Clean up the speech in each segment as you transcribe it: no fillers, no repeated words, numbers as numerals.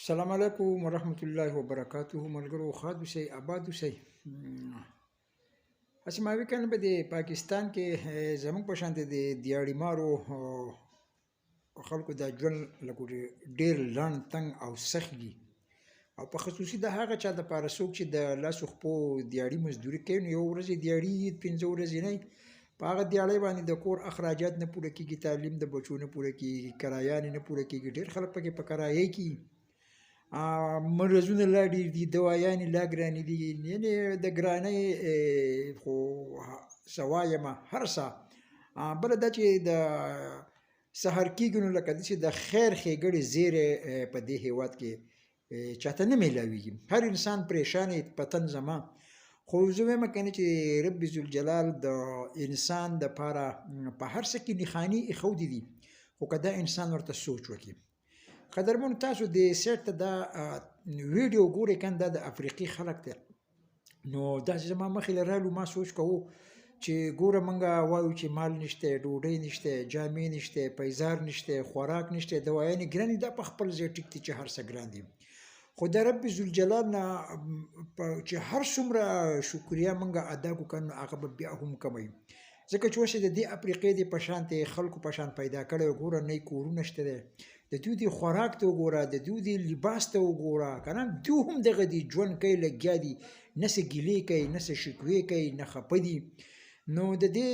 السلام علیکم ورحمت الله وبرکاته. ملګرو ښاد اوسئ، آباد اوسئ. هسې ما وی کنه په د پاکستان کې زموږ په شان د دیاړي مارو خلکو دا ژوند لکه ډېر لنډ تنګ او سخت وي، او په خصوصي د هغه چا دپاره څوک چې د لسو خپو دیاړي مزدوري کوي، نو یو ورځ یې دیاړي 15 ورځې نه په هغه دیاړۍ باندې د کور اخراجات نه پوره کېږي، تعلیم د بچو نه پوره کېږي، کرایانې نه پوره کېږي. ډېر خلک پکې په کرایې کې مرضونه لا ډېر دي، دوايانې لا ګرانې دي. یعنې د ګرانۍ خو څه وایمه هر څه. بله دا چې د سهار کېږي نو لکه داسې د خیر ښېګړې زیری په دې هېواد کې چاته نه میلاویږي. هر انسان پریشان په تن زما، خو زه وایم کنه چې رب ذوالجلال د انسان دپاره په هر څه کې نښانې ایښودي دي، خو که دا انسان ورته سوچ وکړي. قدرمنو تاسو د سیټ ته دا ویډیو ګورئ کنه، دا د افریقي خلک دی. نو داسې زما مخې له رالو، ما سوچ کوو چې ګوره موږ وایو چې مال نشته، ډوډۍ نشته، جامې نشته، پیزار نشته، خوراک نشته، دوايانې ګرانې. دا په خپل ځای ټیک دي چې هر څه ګران دي، خو د رب ذوالجلال نه چې هر څومره شکریه موږ ادا کړو کنه هغه به بیا هم کمی، ځکه چې اوس یې د دې افریقې د په شانتې خلکو په شان پیدا کړی. ګوره نه یې کورونه شته دی، د دوی د خوراک ته وګوره، د دوی د لباس ته وګوره کنه، دوی هم دغه دي ژوند کوي، لګیا دي، نه څه ګیلې کوي، نه څه شکوې کوي، نه خفه دي. نو د دې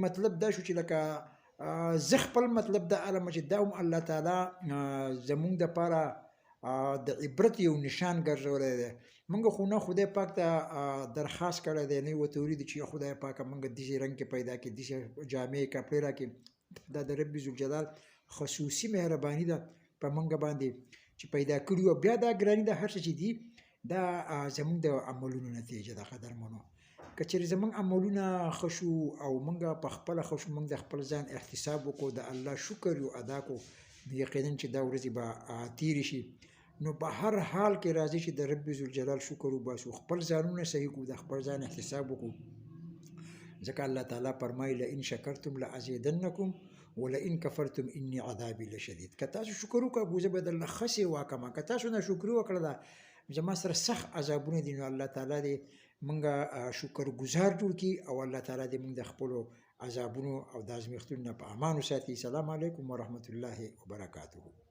مطلب دا شو چې لکه زه خپل مطلب دا علمه چې دا هم الله تعالی زمونږ دپاره د عبرت یو نشان ګرځولی دی. موږ خو نه خدای پاک ته درخواست کړی دی، نه یې ورته ویلي دي چې خدای پاکه موږ داسې رنګ کې پیدا کړي، داسې جامې کپړې راکړي. دا د رب ذوالجلال خصوصي مهرباني ده په موږ باندې چې پیدا کړي. او بیا دا ګراني د هر څه چې دي دا زموږ د عملونو نتیجه ده. قدرمنو که چېرې زموږ عملونه ښه شو او موږ په خپله ښه شو، موږ د خپل ځان احتساب وکړو، د الله شکر یو ادا کړو، یقینا چې دا ورځې به تېرې شي. نو په هر حال کې راځي چې د رب ذوالجلال شکر وباسو، خپل ځانونه صحیح کړو، د خپل ځان احتساب وکړو، ځکه الله تعالی فرمایي لئن شکرتم لازیدنکم ولئن کفرتم انی عذابی لشدید. که تاسو شکر وکړه زه به درله ښه سیوا کومه، که تاسو ناشکري وکړه زما سره سخت عذابونه دي. نو الله تعالی دې موږ شکر ګزار جوړ کړي، او الله تعالی دې موږ د خپلو عذابونو او د ازمیښتونو نه په امان وساتي. سلام علیکم ورحمت الله وبرکاته.